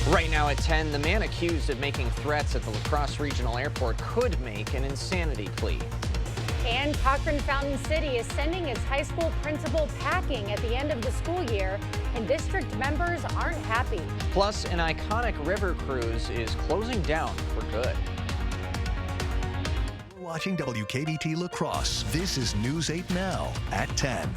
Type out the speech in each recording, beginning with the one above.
Right now at 10, the man accused of making threats at the La Crosse Regional Airport could make an insanity plea. And Cochrane Fountain City is sending its high school principal packing at the end of the school year, and district members aren't happy. Plus, an iconic river cruise is closing down for good. Watching WKBT La Crosse. This is News 8 Now at 10.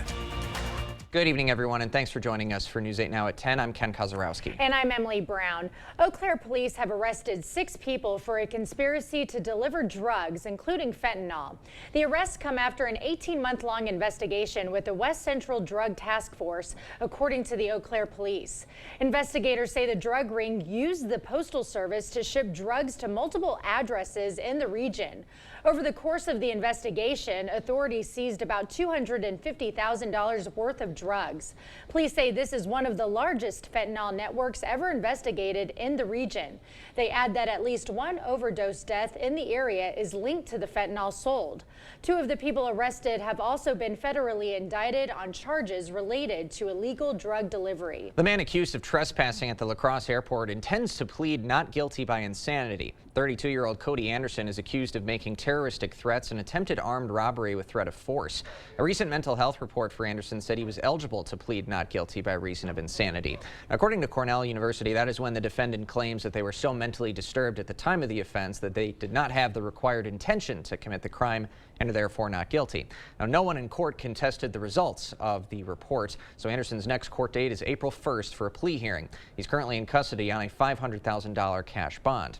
Good evening, everyone, and thanks for joining us for News 8 Now at 10. I'm Ken Kozarowski. And I'm Emily Brown. Eau Claire police have arrested 6 people for a conspiracy to deliver drugs, including fentanyl. The arrests come after an 18-month-long investigation with the West Central Drug Task Force, according to the Eau Claire police. Investigators say the drug ring used the Postal Service to ship drugs to multiple addresses in the region. Over the course of the investigation, authorities seized about $250,000 worth of drugs. Police say this is one of the largest fentanyl networks ever investigated in the region. They add that at least one overdose death in the area is linked to the fentanyl sold. 2 of the people arrested have also been federally indicted on charges related to illegal drug delivery. The man accused of trespassing at the La Crosse Airport intends to plead not guilty by insanity. 32-year-old Cody Anderson is accused of making terroristic threats and attempted armed robbery with threat of force. A recent mental health report for Anderson said he was eligible to plead not guilty by reason of insanity. According to Cornell University, that is when the defendant claims that they were so mentally disturbed at the time of the offense that they did not have the required intention to commit the crime and are therefore not guilty. Now, no one in court contested the results of the report, so Anderson's next court date is April 1st for a plea hearing. He's currently in custody on a $500,000 cash bond.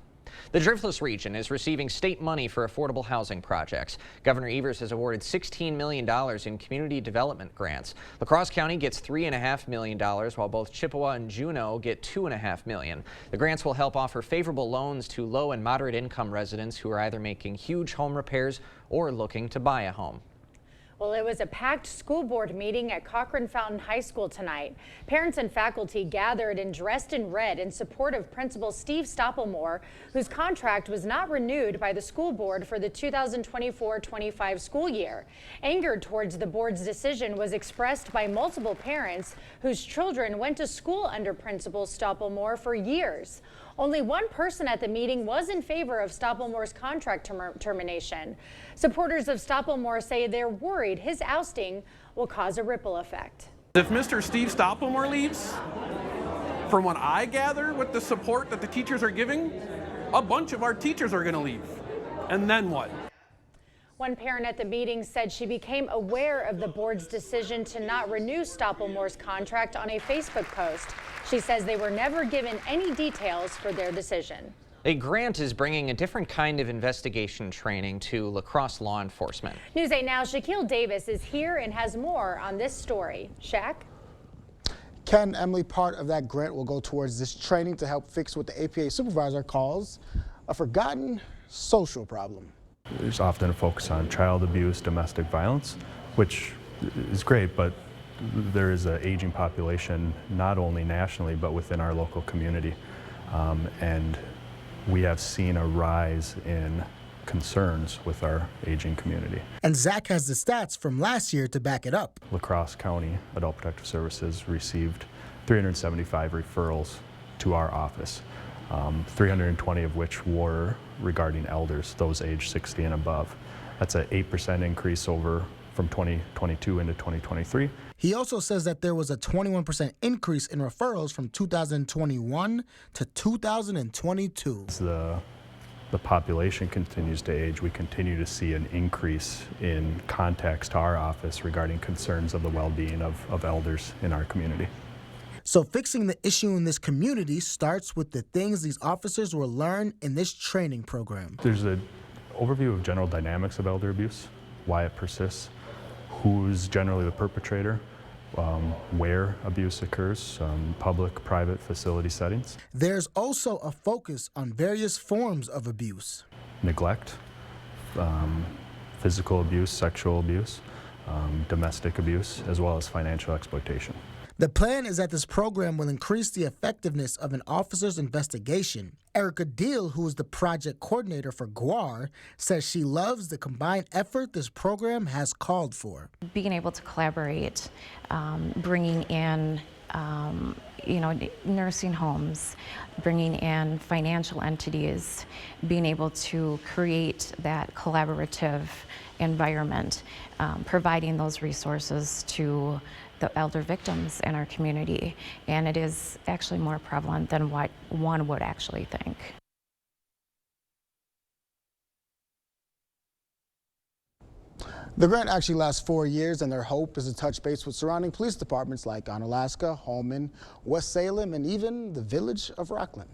The Driftless region is receiving state money for affordable housing projects. Governor Evers has awarded $16 million in community development grants. La Crosse County gets $3.5 million, while both Chippewa and Juneau get $2.5 million. The grants will help offer favorable loans to low and moderate income residents who are either making huge home repairs or looking to buy a home. Well, it was a packed school board meeting at Cochrane Fountain High School tonight. Parents and faculty gathered and dressed in red in support of Principal Steve Stoppelmoor, whose contract was not renewed by the school board for the 2024-25 school year. Anger towards the board's decision was expressed by multiple parents whose children went to school under Principal Stoppelmoor for years. Only one person at the meeting was in favor of Stoppelmoor's contract termination. Supporters of Stoppelmoor say they're worried his ousting will cause a ripple effect. If Mr. Steve Stoppelmoor leaves, from what I gather with the support that the teachers are giving, a bunch of our teachers are going to leave. And then what? One parent at the meeting said she became aware of the board's decision to not renew Stoppelmoor's contract on a Facebook post. She says they were never given any details for their decision. A grant is bringing a different kind of investigation training to La Crosse law enforcement. News 8 Now, Shaquille Davis is here and has more on this story. Shaq? Ken, Emily, part of that grant will go towards this training to help fix what the APA supervisor calls a forgotten social problem. There's often a focus on child abuse, domestic violence, which is great, but there is an aging population not only nationally but within our local community. And we have seen a rise in concerns with our aging community. And Zach has the stats from last year to back it up. La Crosse County Adult Protective Services received 375 referrals to our office, 320 of which were regarding elders, those aged 60 and above. That's an 8% increase over from 2022 into 2023. He also says that there was a 21% increase in referrals from 2021 to 2022. As the population continues to age, we continue to see an increase in contacts to our office regarding concerns of the well-being of elders in our community. So fixing the issue in this community starts with the things these officers will learn in this training program. There's an overview of general dynamics of elder abuse, why it persists, who's generally the perpetrator, where abuse occurs, public, private facility settings. There's also a focus on various forms of abuse. Neglect, physical abuse, sexual abuse, domestic abuse, as well as financial exploitation. The plan is that this program will increase the effectiveness of an officer's investigation. Erica Deal, who is the project coordinator for GWAR, says she loves the combined effort this program has called for. Being able to collaborate, bringing in nursing homes, bringing in financial entities, being able to create that collaborative environment, providing those resources to the elder victims in our community. And it is actually more prevalent than what one would actually think. The grant actually lasts 4 years, and their hope is to touch base with surrounding police departments like Onalaska, Holman, West Salem, and even the village of Rockland.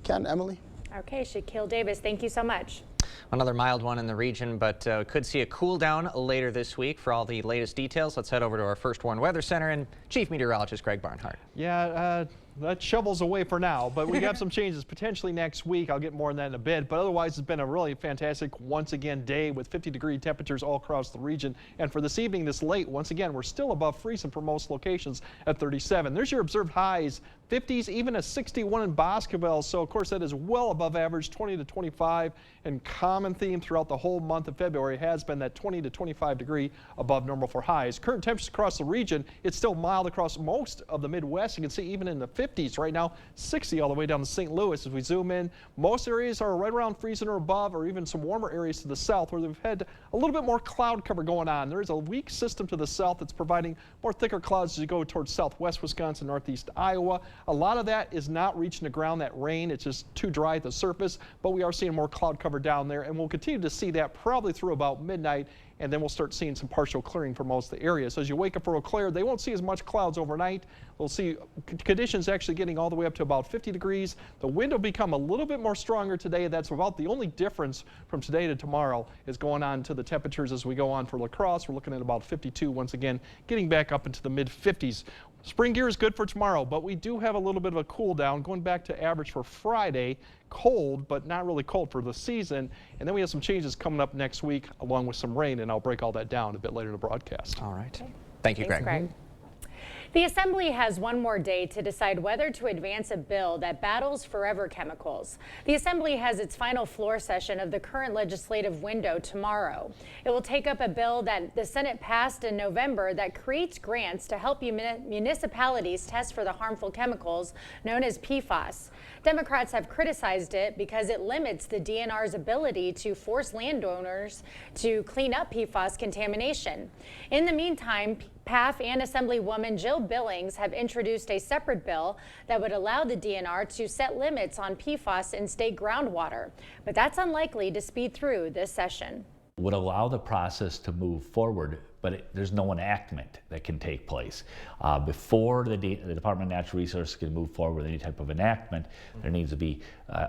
Ken, Emily? Okay, Shaquille Davis, thank you so much. Another mild one in the region, but could see a cool down later this week. For all the latest details, let's head over to our First Warn Weather Center and Chief Meteorologist Greg Barnhart. Yeah, that shovel's away for now, but we have some changes potentially next week. I'll get more on that in a bit, but otherwise it's been a really fantastic once again day with 50-degree temperatures all across the region. And for this evening, this late, once again, we're still above freezing for most locations at 37. There's your observed highs, 50s, even a 61 in Boscoville. So of course that is well above average, 20 to 25, and common theme throughout the whole month of February has been that 20 to 25 degree above normal for highs. Current temperatures across the region, it's still mild across most of the Midwest. You can see even in the 50s right now, 60 all the way down to St. Louis. As we zoom in, most areas are right around freezing or above, or even some warmer areas to the south where they've had a little bit more cloud cover going on. There is a weak system to the south that's providing more thicker clouds as you go towards southwest Wisconsin, northeast Iowa. A lot of that is not reaching the ground, that rain. It's just too dry at the surface, but we are seeing more cloud cover down there, and we'll continue to see that probably through about midnight, and then we'll start seeing some partial clearing for most of the area. So as you wake up for Eau Claire, they won't see as much clouds overnight. We'll see conditions actually getting all the way up to about 50 degrees. The wind will become a little bit more stronger today. That's about the only difference from today to tomorrow is going on to the temperatures as we go on for La Crosse. We're looking at about 52 once again, getting back up into the mid 50s. Spring gear is good for tomorrow, but we do have a little bit of a cool down going back to average for Friday. Cold, but not really cold for the season. And then we have some changes coming up next week along with some rain, and I'll break all that down a bit later in the broadcast. All right. Thank you, Thanks, Greg. The Assembly has one more day to decide whether to advance a bill that battles forever chemicals. The Assembly has its final floor session of the current legislative window tomorrow. It will take up a bill that the Senate passed in November that creates grants to help municipalities test for the harmful chemicals known as PFAS. Democrats have criticized it because it limits the DNR's ability to force landowners to clean up PFAS contamination. In the meantime, PAF and Assemblywoman Jill Billings have introduced a separate bill that would allow the DNR to set limits on PFAS in state groundwater, but that's unlikely to speed through this session. Would allow the process to move forward, but there's no enactment that can take place. Before the Department of Natural Resources can move forward with any type of enactment, there needs to be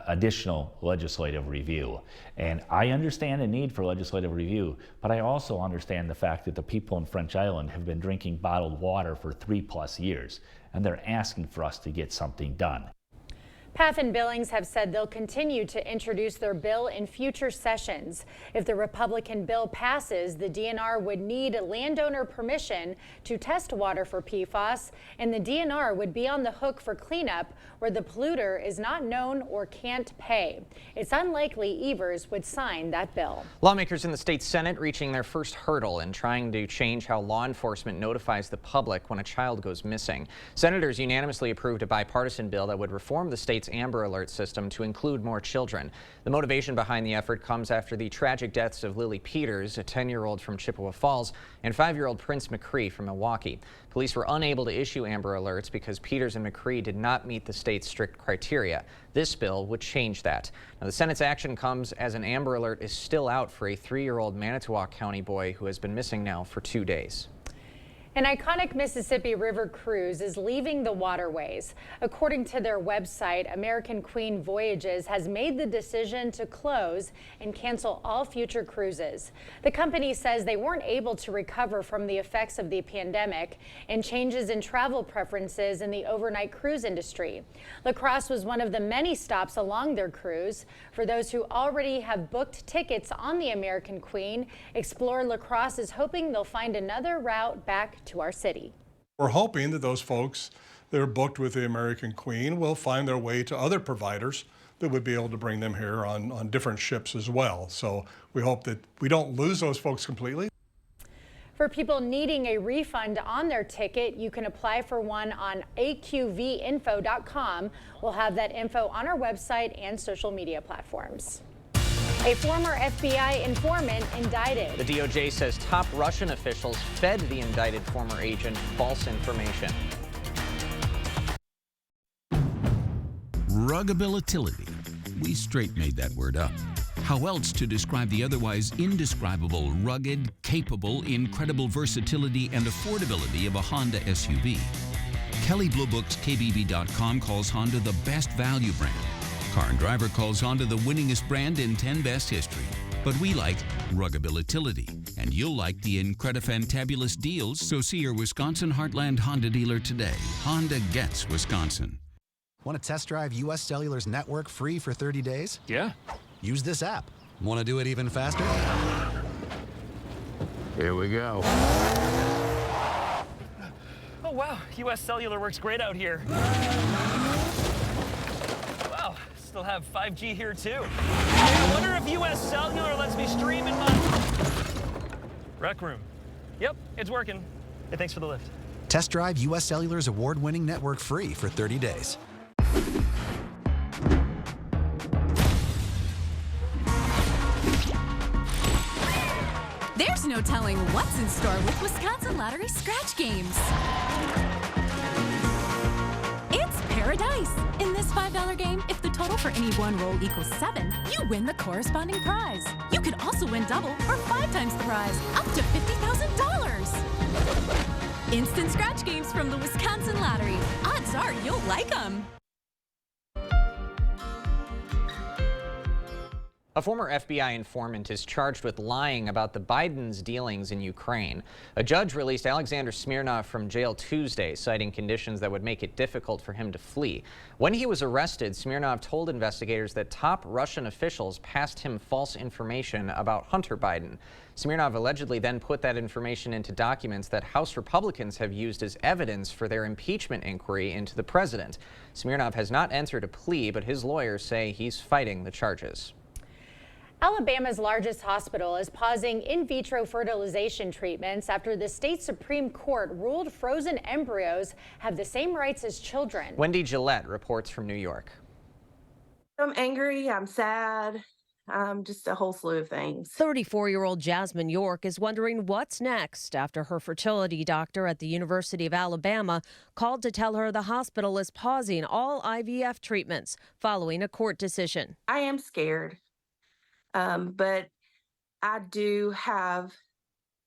additional legislative review. And I understand the need for legislative review, but I also understand the fact that the people in French Island have been drinking bottled water for 3+ years, and they're asking for us to get something done. PAF and Billings have said they'll continue to introduce their bill in future sessions. If the Republican bill passes, the DNR would need landowner permission to test water for PFAS, and the DNR would be on the hook for cleanup where the polluter is not known or can't pay. It's unlikely Evers would sign that bill. Lawmakers in the state Senate reaching their first hurdle in trying to change how law enforcement notifies the public when a child goes missing. Senators unanimously approved a bipartisan bill that would reform the state's Amber Alert system to include more children. The motivation behind the effort comes after the tragic deaths of Lily Peters, a 10-year-old from Chippewa Falls, and 5-year-old Prince McCree from Milwaukee. Police were unable to issue Amber Alerts because Peters and McCree did not meet the state's strict criteria. This bill would change that. Now, the Senate's action comes as an Amber Alert is still out for a 3-year-old Manitowoc County boy who has been missing now for 2 days. An iconic Mississippi River cruise is leaving the waterways. According to their website, American Queen Voyages has made the decision to close and cancel all future cruises. The company says they weren't able to recover from the effects of the pandemic and changes in travel preferences in the overnight cruise industry. La Crosse was one of the many stops along their cruise. For those who already have booked tickets on the American Queen, Explore La Crosse is hoping they'll find another route back to our city. We're hoping that those folks that are booked with the American Queen will find their way to other providers that would be able to bring them here on different ships as well. So we hope that we don't lose those folks completely. For people needing a refund on their ticket, you can apply for one on aqvinfo.com. We'll have that info on our website and social media platforms. A former FBI informant indicted. The DOJ says top Russian officials fed the indicted former agent false information. Ruggability. We straight made that word up. How else to describe the otherwise indescribable, rugged, capable, incredible versatility and affordability of a Honda SUV? Kelley Blue Book's KBB.com calls Honda the best value brand. Car and Driver calls Honda the winningest brand in 10 best history. But we like ruggability, and you'll like the incredifantabulous deals, so see your Wisconsin Heartland Honda dealer today. Honda gets Wisconsin. Want to test drive U.S. Cellular's network free for 30 days? Yeah. Use this app. Want to do it even faster? Here we go. Oh, wow. U.S. Cellular works great out here. Wow. Still have 5G here, too. I wonder if U.S. Cellular lets me stream in my Rec Room. Yep, it's working. Hey, thanks for the lift. Test drive U.S. Cellular's award-winning network free for 30 days. There's no telling what's in store with Wisconsin Lottery scratch games. It's paradise. In this $5 game, if the total for any one roll equals 7, you win the corresponding prize. You could also win double or 5 times the prize, up to $50,000. Instant scratch games from the Wisconsin Lottery. Odds are you'll like them. A former FBI informant is charged with lying about the Bidens' dealings in Ukraine. A judge released Alexander Smirnov from jail Tuesday, citing conditions that would make it difficult for him to flee. When he was arrested, Smirnov told investigators that top Russian officials passed him false information about Hunter Biden. Smirnov allegedly then put that information into documents that House Republicans have used as evidence for their impeachment inquiry into the president. Smirnov has not entered a plea, but his lawyers say he's fighting the charges. Alabama's largest hospital is pausing in vitro fertilization treatments after the state Supreme Court ruled frozen embryos have the same rights as children. Wendy Gillette reports from New York. I'm angry, I'm sad, just a whole slew of things. 34-year-old Jasmine York is wondering what's next after her fertility doctor at the University of Alabama called to tell her the hospital is pausing all IVF treatments following a court decision. I am scared. But I do have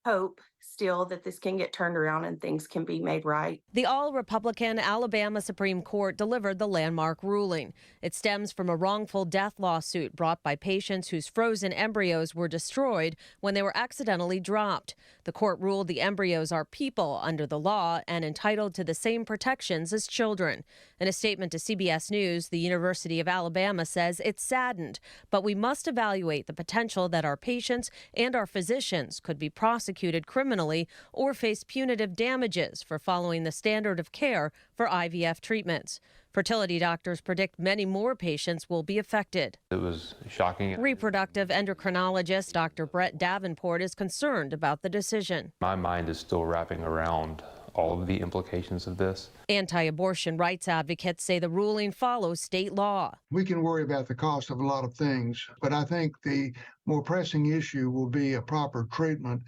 hope still that this can get turned around and things can be made right. The all-Republican Alabama Supreme Court delivered the landmark ruling. It stems from a wrongful death lawsuit brought by patients whose frozen embryos were destroyed when they were accidentally dropped. The court ruled the embryos are people under the law and entitled to the same protections as children. In a statement to CBS News, the University of Alabama says it's saddened, but we must evaluate the potential that our patients and our physicians could be prosecuted criminally or face punitive damages for following the standard of care for IVF treatments. Fertility doctors predict many more patients will be affected. It was shocking. Reproductive endocrinologist Dr. Brett Davenport is concerned about the decision. My mind is still wrapping around all of the implications of this. Anti-abortion rights advocates say the ruling follows state law. We can worry about the cost of a lot of things, but I think the more pressing issue will be a proper treatment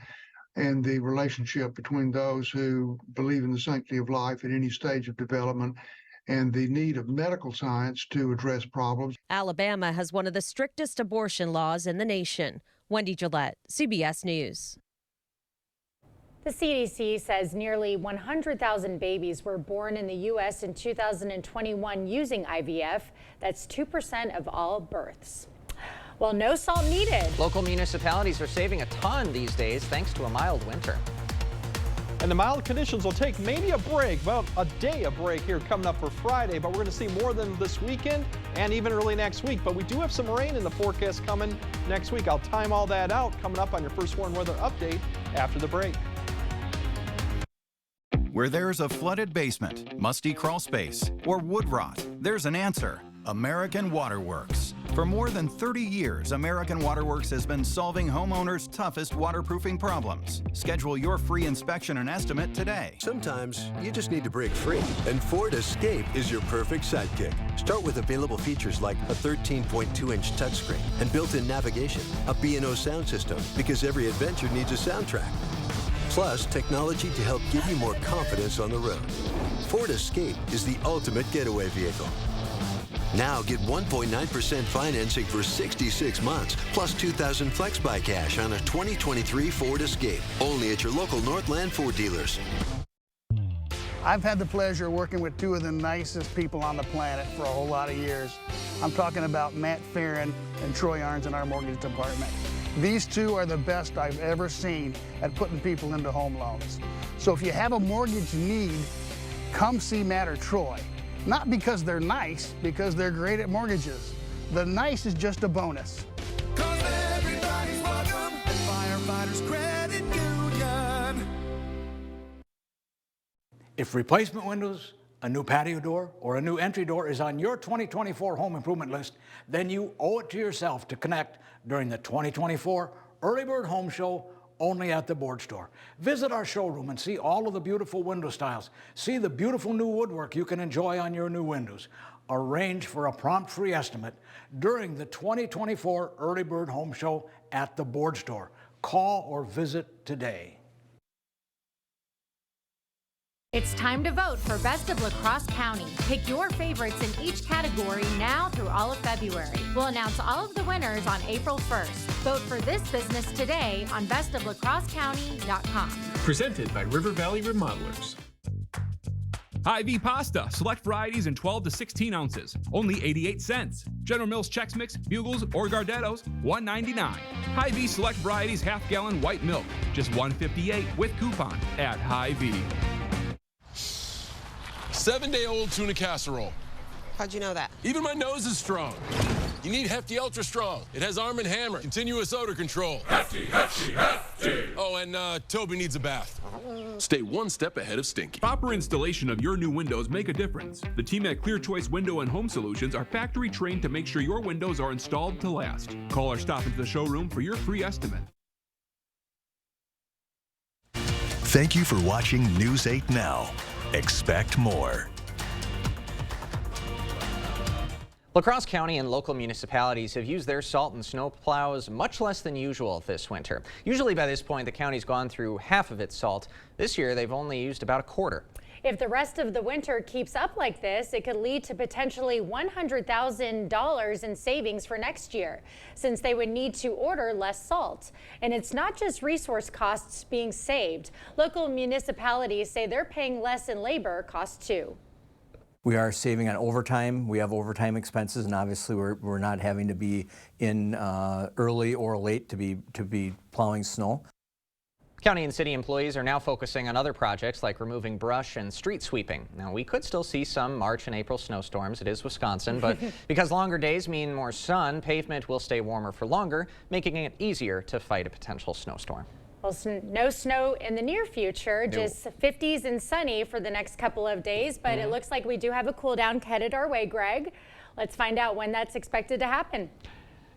and the relationship between those who believe in the sanctity of life at any stage of development and the need of medical science to address problems. Alabama has one of the strictest abortion laws in the nation. Wendy Gillette, CBS News. The CDC says nearly 100,000 babies were born in the U.S. in 2021 using IVF. That's 2% of all births. Well, no salt needed. Local municipalities are saving a ton these days thanks to a mild winter. And the mild conditions will take maybe a break, about a day of break here coming up for Friday, but we're going to see more than this weekend and even early next week. But we do have some rain in the forecast coming next week. I'll time all that out coming up on your First Warn Weather Update after the break. Where there's a flooded basement, musty crawl space, or wood rot, there's an answer. American Water Works. For more than 30 years, American Waterworks has been solving homeowners' toughest waterproofing problems. Schedule your free inspection and estimate today. Sometimes you just need to break free, and Ford Escape is your perfect sidekick. Start with available features like a 13.2-inch touchscreen and built-in navigation, a B&O sound system, because every adventure needs a soundtrack. Plus, technology to help give you more confidence on the road. Ford Escape is the ultimate getaway vehicle. Now get 1.9% financing for 66 months, plus $2,000 FlexBuy cash on a 2023 Ford Escape. Only at your local Northland Ford dealers. I've had the pleasure of working with two of the nicest people on the planet for a whole lot of years. I'm talking about Matt Farron and Troy Arns in our mortgage department. These two are the best I've ever seen at putting people into home loans. So if you have a mortgage need, come see Matt or Troy. Not because they're nice, because they're great at mortgages. The nice is just a bonus. Everybody's welcome at Firefighters Credit Union. If replacement windows, a new patio door, or a new entry door is on your 2024 home improvement list, then you owe it to yourself to connect during the 2024 Early Bird Home Show only at the Board Store. Visit our showroom and see all of the beautiful window styles. See the beautiful new woodwork you can enjoy on your new windows. Arrange for a prompt free estimate during the 2024 Early Bird Home Show at the Board Store. Call or visit today. It's time to vote for Best of La Crosse County. Pick your favorites in each category now through all of February. We'll announce all of the winners on April 1st. Vote for this business today on bestoflacrossecounty.com. Presented by River Valley Remodelers. Hy-Vee pasta, select varieties in 12 to 16 ounces, only 88 cents. General Mills Chex Mix, Bugles, or Gardettos, $1.99. Hy-Vee select varieties half-gallon white milk, just $1.58 with coupon at Hy-Vee. 7-day-old tuna casserole. How'd you know that? Even my nose is strong. You need Hefty Ultra Strong. It has Arm & Hammer, continuous odor control. Hefty, Hefty, Hefty. Oh, and Toby needs a bath. Stay one step ahead of Stinky. Proper installation of your new windows make a difference. The team at Clear Choice Window and Home Solutions are factory trained to make sure your windows are installed to last. Call or stop into the showroom for your free estimate. Thank you for watching News 8 Now. Expect more. La Crosse County and local municipalities have used their salt and snow plows much less than usual this winter. Usually by this point, the county's gone through half of its salt. This year, they've only used about a quarter. If the rest of the winter keeps up like this, it could lead to potentially $100,000 in savings for next year, since they would need to order less salt. And it's not just resource costs being saved. Local municipalities say they're paying less in labor costs too. We are saving on overtime. We have overtime expenses, and obviously we're not having to be in early or late to be plowing snow. County and city employees are now focusing on other projects like removing brush and street sweeping. Now, we could still see some March and April snowstorms. It is Wisconsin, but because longer days mean more sun, pavement will stay warmer for longer, making it easier to fight a potential snowstorm. Well, no snow in the near future, just 50s and sunny for the next couple of days, but it looks like we do have a cool down headed our way, Greg. Let's find out when that's expected to happen.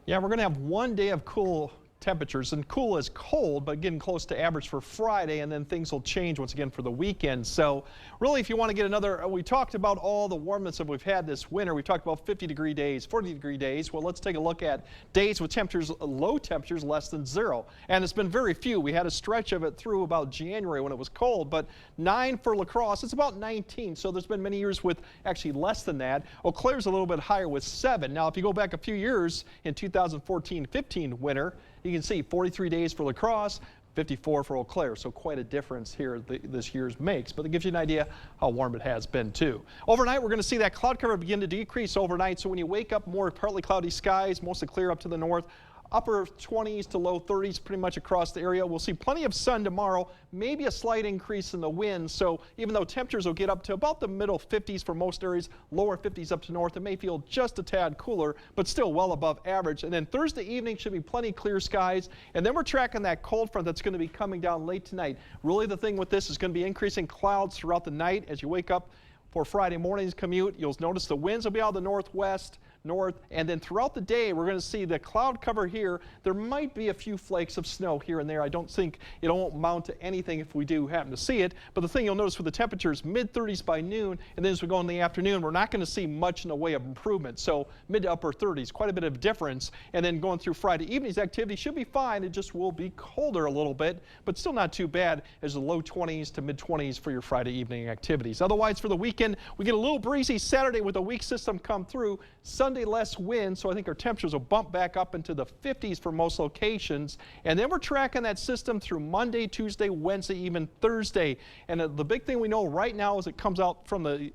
Yeah, we're going to have one day of cool temperatures, and cool is cold, but getting close to average for Friday, and then things will change once again for the weekend. So really, if you want to get another, we talked about all the warmness that we've had this winter. We talked about 50-degree days, 40-degree days. Well, let's take a look at days with temperatures, low temperatures less than 0. And it's been very few. We had a stretch of it through about January when it was cold, but 9 for La Crosse. It's about 19. So there's been many years with actually less than that. Eau Claire's a little bit higher with 7. Now, if you go back a few years in 2014-15 winter, you can see 43 days for La Crosse, 54 for Eau Claire, so quite a difference here this year's makes, but it gives you an idea how warm it has been too. Overnight, we're going to see that cloud cover begin to decrease overnight, so when you wake up, more partly cloudy skies, mostly clear up to the north. Upper 20s to low 30s pretty much across the area. We'll see plenty of sun tomorrow, maybe a slight increase in the wind. So even though temperatures will get up to about the middle 50s for most areas, lower 50s up to north, it may feel just a tad cooler, but still well above average. And then Thursday evening should be plenty clear skies. And then we're tracking that cold front that's going to be coming down late tonight. Really the thing with this is going to be increasing clouds throughout the night as you wake up for Friday morning's commute. You'll notice the winds will be out of the northwest, north, and then throughout the day we're going to see the cloud cover here. There might be a few flakes of snow here and there. I don't think it won't mount to anything if we do happen to see it, but the thing you'll notice with the temperatures, mid-30s by noon, and then as we go in the afternoon, we're not going to see much in the way of improvement. So mid to upper 30s, quite a bit of difference, and then going through Friday evening's activity should be fine. It just will be colder a little bit, but still not too bad as the low 20s to mid 20s for your Friday evening activities. Otherwise, for the weekend, we get a little breezy Saturday with a weak system come through. Sunday, less wind, so I think our temperatures will bump back up into the 50s for most locations. And then we're tracking that system through Monday, Tuesday, Wednesday, even Thursday. And the big thing we know right now as it comes out from the,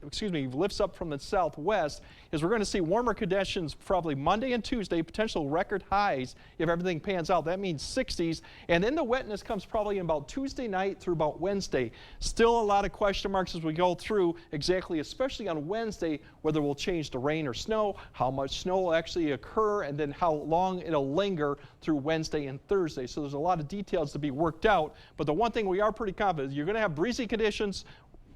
lifts up from the southwest, is we're going to see warmer conditions probably Monday and Tuesday, potential record highs if everything pans out. That means 60s. And then the wetness comes probably in about Tuesday night through about Wednesday. Still a lot of question marks as we go through exactly, especially on Wednesday, whether we'll change to rain or snow, how much snow will actually occur, and then how long it'll linger through Wednesday and Thursday. So there's a lot of details to be worked out. But the one thing we are pretty confident, you're going to have breezy conditions,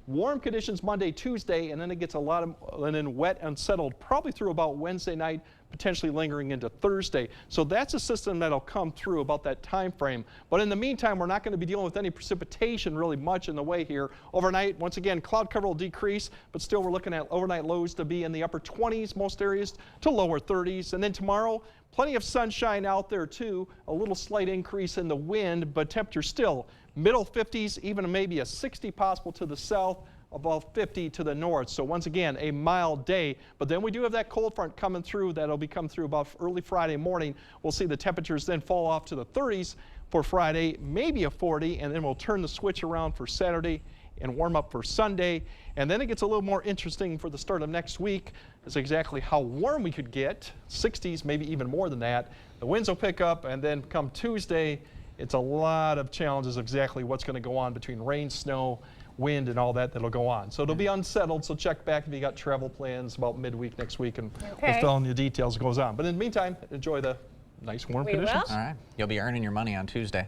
warm conditions Monday, Tuesday, and then it gets a lot of, and then wet, unsettled, probably through about Wednesday night, potentially lingering into Thursday. So that's a system that'll come through about that time frame. But in the meantime, we're not going to be dealing with any precipitation really much in the way here. Overnight, once again, cloud cover will decrease, but still we're looking at overnight lows to be in the upper 20s, most areas, to lower 30s. And then tomorrow, plenty of sunshine out there too, a little slight increase in the wind, but temperature still middle 50s, even maybe a 60 possible to the south, above 50 to the north. So once again, a mild day, but then we do have that cold front coming through. That'll be coming through about early Friday morning. We'll see the temperatures then fall off to the 30s for Friday, maybe a 40, and then we'll turn the switch around for Saturday and warm up for Sunday. And then it gets a little more interesting for the start of next week is exactly how warm we could get, 60s, maybe even more than that. The winds will pick up, and then come Tuesday, it's a lot of challenges exactly what's going to go on between rain, snow, wind, and all that that'll go on. So it'll be unsettled, so check back if you got travel plans about midweek next week, and we'll fill in the details as it goes on. But in the meantime, enjoy the nice warm conditions. All right. You'll be earning your money on Tuesday.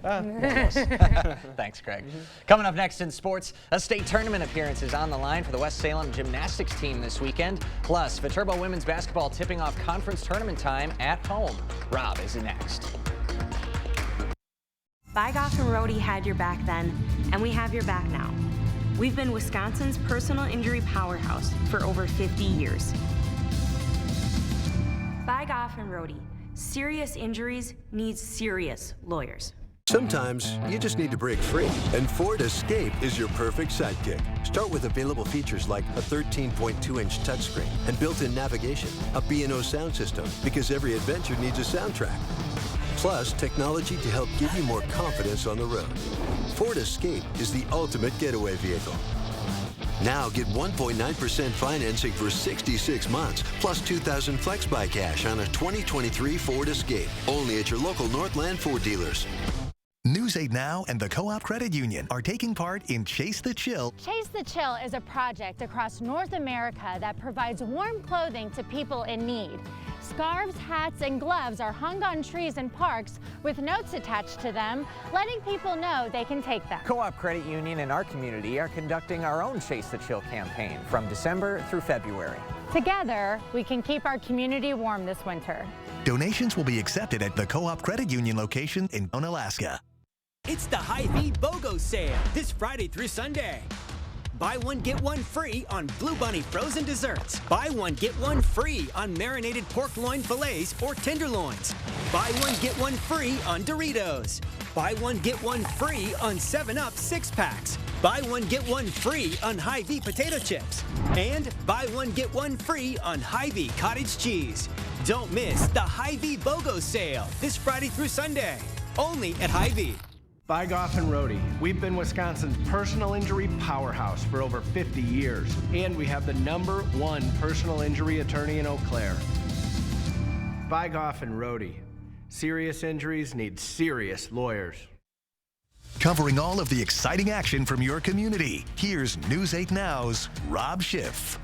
Thanks, Craig. Coming up next in sports, a state tournament appearance is on the line for the West Salem gymnastics team this weekend. Plus, Viterbo women's basketball tipping off conference tournament time at home. Rob is next. Bygoff and Rohde had your back then, and we have your back now. We've been Wisconsin's personal injury powerhouse for over 50 years. Bygoff and Rohde. Serious injuries need serious lawyers. Sometimes you just need to break free, and Ford Escape is your perfect sidekick. Start with available features like a 13.2-inch touchscreen and built-in navigation, a B&O sound system, because every adventure needs a soundtrack. Plus, technology to help give you more confidence on the road. Ford Escape is the ultimate getaway vehicle. Now get 1.9% financing for 66 months, plus $2,000 FlexBuy cash on a 2023 Ford Escape. Only at your local Northland Ford dealers. News 8 Now and the Co-op Credit Union are taking part in Chase the Chill. Chase the Chill is a project across North America that provides warm clothing to people in need. Scarves, hats, and gloves are hung on trees in parks with notes attached to them, letting people know they can take them. Co-op Credit Union and our community are conducting our own Chase the Chill campaign from December through February. Together, we can keep our community warm this winter. Donations will be accepted at the Co-op Credit Union location in Alaska. It's the Hy-Vee BOGO sale this Friday through Sunday. Buy one, get one free on Blue Bunny frozen desserts. Buy one, get one free on marinated pork loin fillets or tenderloins. Buy one, get one free on Doritos. Buy one, get one free on 7-Up 6-packs. Buy one, get one free on Hy-Vee potato chips. And buy one, get one free on Hy-Vee cottage cheese. Don't miss the Hy-Vee BOGO sale this Friday through Sunday, only at Hy-Vee. Bygoff and Rohde. We've been Wisconsin's personal injury powerhouse for over 50 years, and we have the #1 personal injury attorney in Eau Claire. Bygoff and Rohde. Serious injuries need serious lawyers. Covering all of the exciting action from your community, here's News 8 Now's Rob Schiff.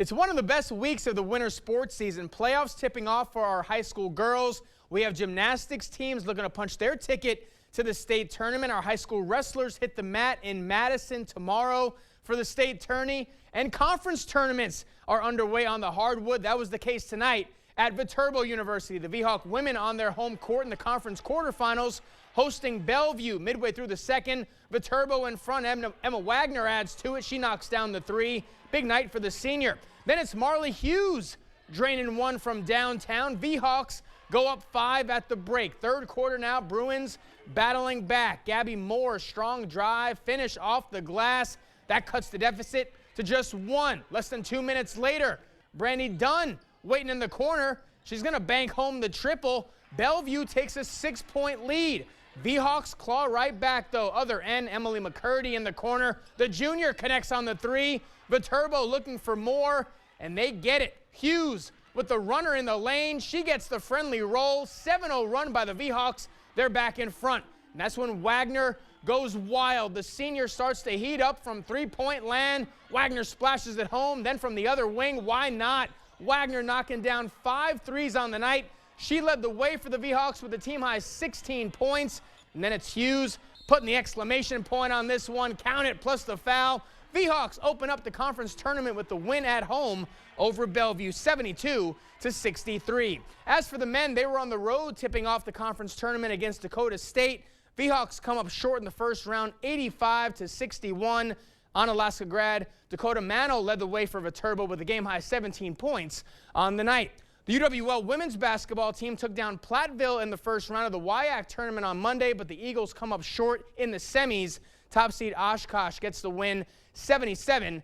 It's one of the best weeks of the winter sports season. Playoffs tipping off for our high school girls. We have gymnastics teams looking to punch their ticket to the state tournament. Our high school wrestlers hit the mat in Madison tomorrow for the state tourney, and conference tournaments are underway on the hardwood. That was the case tonight at Viterbo University. The Vhawk women on their home court in the conference quarterfinals, hosting Bellevue midway through the second. Viterbo in front. Emma Wagner adds to it. She knocks down the three. Big night for the senior. Then it's Marley Hughes draining one from downtown. Vhawks go up 5 at the break. Third quarter now, Bruins battling back. Gabby Moore, strong drive, finish off the glass. That cuts the deficit to just 1. Less than 2 minutes later, Brandy Dunn waiting in the corner. She's going to bank home the triple. Bellevue takes a 6-point lead. Vhawks claw right back, though. Other end, Emily McCurdy in the corner. The junior connects on the 3. Viterbo looking for more, and they get it. Hughes with the runner in the lane. She gets the friendly roll. 7-0 run by the Vhawks. They're back in front. And that's when Wagner goes wild. The senior starts to heat up from three-point land. Wagner splashes it home. Then from the other wing, why not? Wagner knocking down 5 threes on the night. She led the way for the Vhawks with a team-high 16 points. And then it's Hughes putting the exclamation point on this one. Count it, plus the foul. Vhawks open up the conference tournament with the win at home over Bellevue, 72-63. As for the men, they were on the road tipping off the conference tournament against Dakota State. Vhawks come up short in the first round, 85-61. Onalaska grad Dakota Mano led the way for Viterbo with a game-high 17 points on the night. The UWL women's basketball team took down Platteville in the first round of the WIAC tournament on Monday, but the Eagles come up short in the semis. Top seed Oshkosh gets the win, 77-52.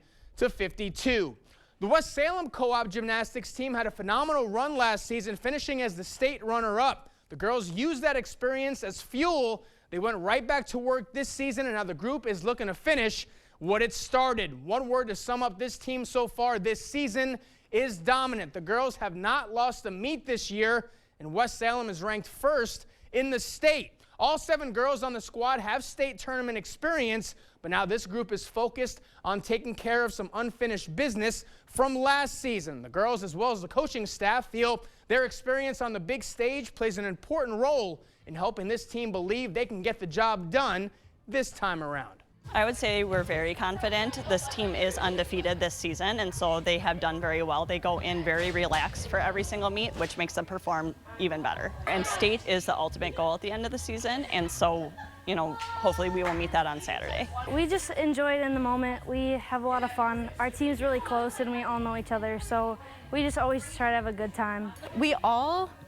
The West Salem Co-op gymnastics team had a phenomenal run last season, finishing as the state runner-up. The girls used that experience as fuel. They went right back to work this season, and now the group is looking to finish what it started. One word to sum up this team so far this season is dominant. The girls have not lost a meet this year, and West Salem is ranked first in the state. All 7 girls on the squad have state tournament experience, but now this group is focused on taking care of some unfinished business from last season. The girls, as well as the coaching staff, feel their experience on the big stage plays an important role in helping this team believe they can get the job done this time around. I would say we're very confident. This team is undefeated this season, and so they have done very well. They go in very relaxed for every single meet, which makes them perform even better. And state is the ultimate goal at the end of the season, and so, you know, hopefully we will meet that on Saturday. We just enjoy it in the moment. We have a lot of fun. Our team's really close, and we all know each other, so we just always try to have a good time.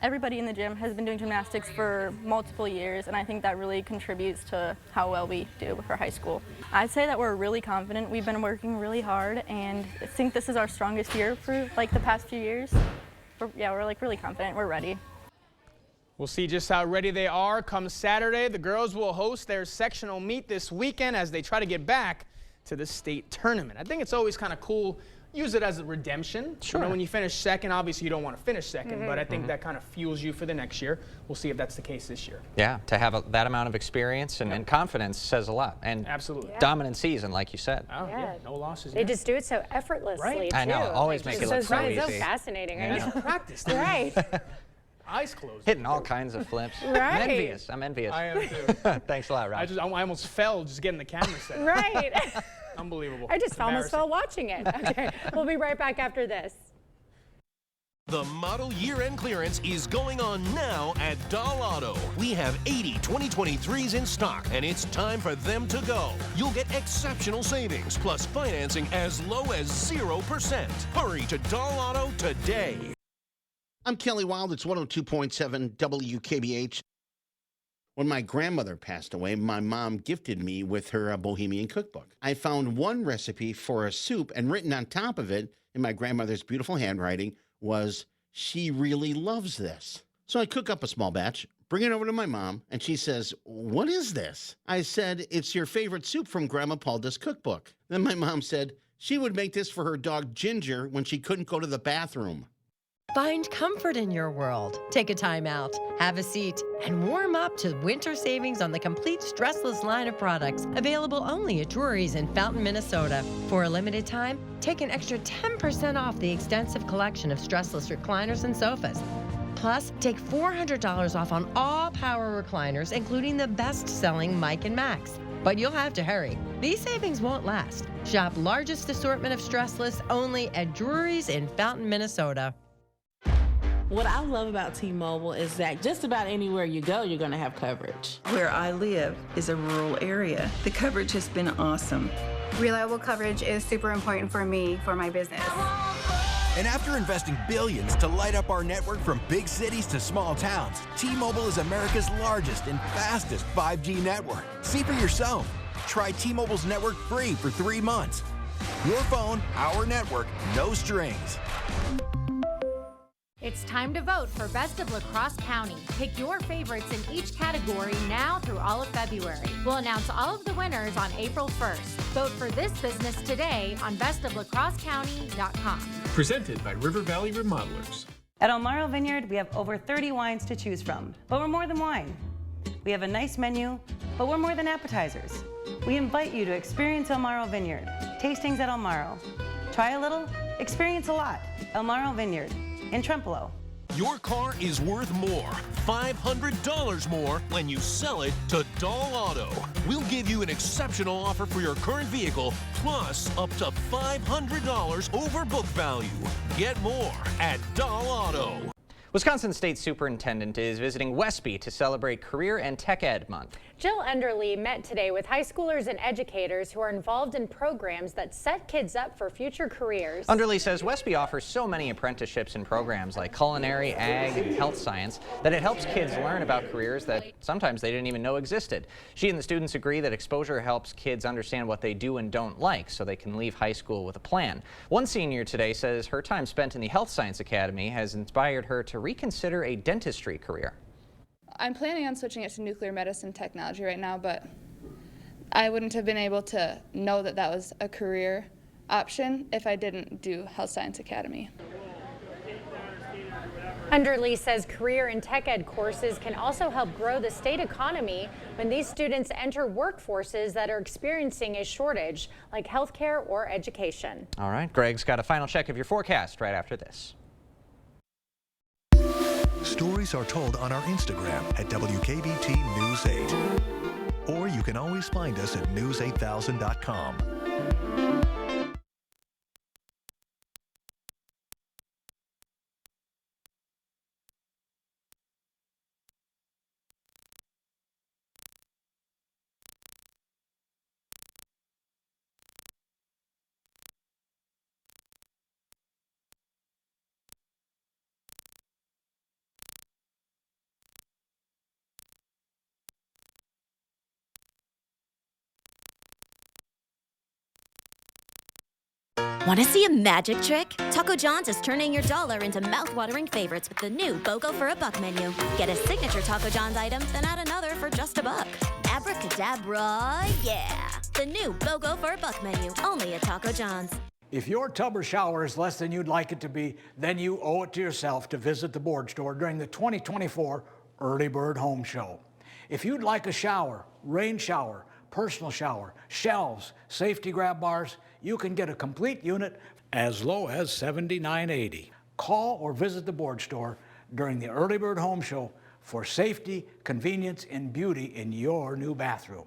Everybody in the gym has been doing gymnastics for multiple years, and I think that really contributes to how well we do for high school. I'd say that we're really confident. We've been working really hard, and I think this is our strongest year for like the past few years. We're like really confident. We're ready. We'll see just how ready they are come Saturday. The girls will host their sectional meet this weekend as they try to get back to the state tournament. I think it's always kind of cool. Use it as a redemption. Sure. You know, when you finish second, obviously you don't want to finish second, but I think that kind of fuels you for the next year. We'll see if that's the case this year. Yeah, to have that amount of experience and confidence says a lot. And absolutely. Dominant season, like you said. Oh, yeah. No losses. They just do it so effortlessly, too. I know, always make it look so easy. So fascinating. Yeah. I know. Practice. Right. Eyes closed. Hitting all kinds of flips. Right. I'm envious. I'm envious. I am too. Thanks a lot, Rob. I almost fell just getting the camera set. Right. Unbelievable. I just almost fell watching it. Okay, we'll be right back after this. The model year-end clearance is going on now at Doll Auto. We have 80 2023s in stock, and it's time for them to go. You'll get exceptional savings, plus financing as low as 0%. Hurry to Doll Auto today. I'm Kelly Wild. It's 102.7 WKBH. When my grandmother passed away, my mom gifted me with her Bohemian cookbook. I found one recipe for a soup, and written on top of it, in my grandmother's beautiful handwriting, was, "She really loves this." So I cook up a small batch, bring it over to my mom, and she says, "What is this?" I said, "It's your favorite soup from Grandma Paulda's cookbook." Then my mom said she would make this for her dog Ginger when she couldn't go to the bathroom. Find comfort in your world. Take a time out, have a seat, and warm up to winter savings on the complete stressless line of products available only at Drury's in Fountain, Minnesota. For a limited time, take an extra 10% off the extensive collection of stressless recliners and sofas. Plus, take $400 off on all power recliners, including the best-selling Mike & Max. But you'll have to hurry. These savings won't last. Shop largest assortment of Stressless only at Drury's in Fountain, Minnesota. What I love about T-Mobile is that just about anywhere you go, you're going to have coverage. Where I live is a rural area. The coverage has been awesome. Reliable coverage is super important for me, for my business. And after investing billions to light up our network from big cities to small towns, T-Mobile is America's largest and fastest 5G network. See for yourself. Try T-Mobile's network free for 3 months. Your phone, our network, no strings. It's time to vote for Best of La Crosse County. Pick your favorites in each category now through all of February. We'll announce all of the winners on April 1st. Vote for this business today on bestoflacrossecounty.com. Presented by River Valley Remodelers. At El Marro Vineyard, we have over 30 wines to choose from, but we're more than wine. We have a nice menu, but we're more than appetizers. We invite you to experience El Marro Vineyard. Tastings at El Marro. Try a little, experience a lot. El Marro Vineyard in Trempealeau. Your car is worth more, $500 more, when you sell it to Dahl Auto. We'll give you an exceptional offer for your current vehicle, plus up to $500 over book value. Get more at Dahl Auto. Wisconsin State Superintendent is visiting Westby to celebrate Career and Tech Ed Month. Jill Enderle met today with high schoolers and educators who are involved in programs that set kids up for future careers. Enderle says Westby offers so many apprenticeships and programs like culinary, ag, and health science that it helps kids learn about careers that sometimes they didn't even know existed. She and the students agree that exposure helps kids understand what they do and don't like so they can leave high school with a plan. One senior today says her time spent in the Health Science Academy has inspired her to reconsider a dentistry career. I'm planning on switching it to nuclear medicine technology right now, but I wouldn't have been able to know that that was a career option if I didn't do Health Science Academy. Enderle says career and tech ed courses can also help grow the state economy when these students enter workforces that are experiencing a shortage, like healthcare or education. All right, Greg's got a final check of your forecast right after this. Stories are told on our Instagram at WKBT News 8. Or you can always find us at news8000.com. Want to see a magic trick? Taco John's is turning your dollar into mouth-watering favorites with the new BOGO for a Buck menu. Get a signature Taco John's item, then add another for just $1. Abracadabra, yeah! The new BOGO for a Buck menu, only at Taco John's. If your tub or shower is less than you'd like it to be, then you owe it to yourself to visit the board store during the 2024 Early Bird Home Show. If you'd like a shower, rain shower, personal shower, shelves, safety grab bars, you can get a complete unit as low as $79.80. Call or visit the board store during the Early Bird Home Show for safety, convenience, and beauty in your new bathroom.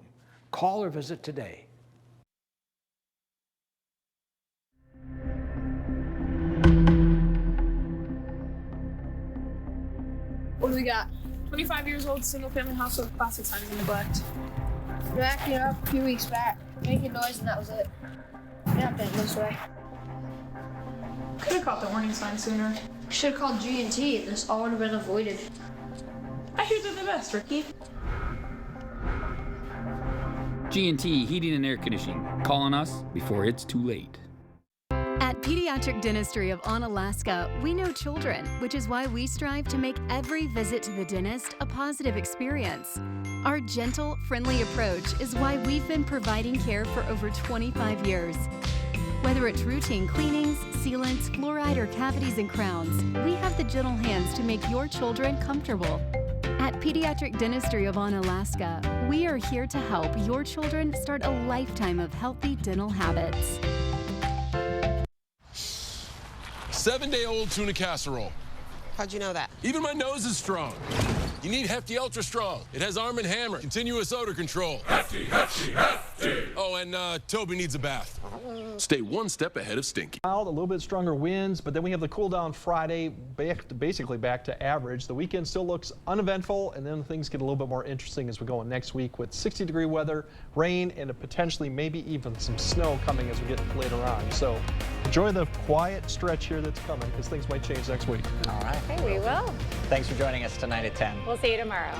Call or visit today. What do we got? 25 years old, single-family house with classic signs of neglect. They acted up a few weeks back, making noise, and that was it. Yeah, been this way. Could have caught the warning sign sooner. Should have called G&T. This all would have been avoided. I hear they're the best, Ricky. G&T Heating and Air Conditioning. Calling us before it's too late. At Pediatric Dentistry of Onalaska, we know children, which is why we strive to make every visit to the dentist a positive experience. Our gentle, friendly approach is why we've been providing care for over 25 years. Whether it's routine cleanings, sealants, fluoride, or cavities and crowns, we have the gentle hands to make your children comfortable. At Pediatric Dentistry of Onalaska, we are here to help your children start a lifetime of healthy dental habits. 7-day-old tuna casserole. How'd you know that? Even my nose is strong. You need Hefty Ultra Strong. It has Arm & Hammer, continuous odor control. Hefty, Hefty, Hefty. Oh, and Toby needs a bath. Stay one step ahead of Stinky. A little bit stronger winds, but then we have the cool down Friday, basically back to average. The weekend still looks uneventful, and then things get a little bit more interesting as we go in next week with 60-degree weather, rain, and potentially maybe even some snow coming as we get later on. So enjoy the quiet stretch here that's coming, because things might change next week. All right. Okay, we will. Thanks for joining us tonight at 10. We'll see you tomorrow.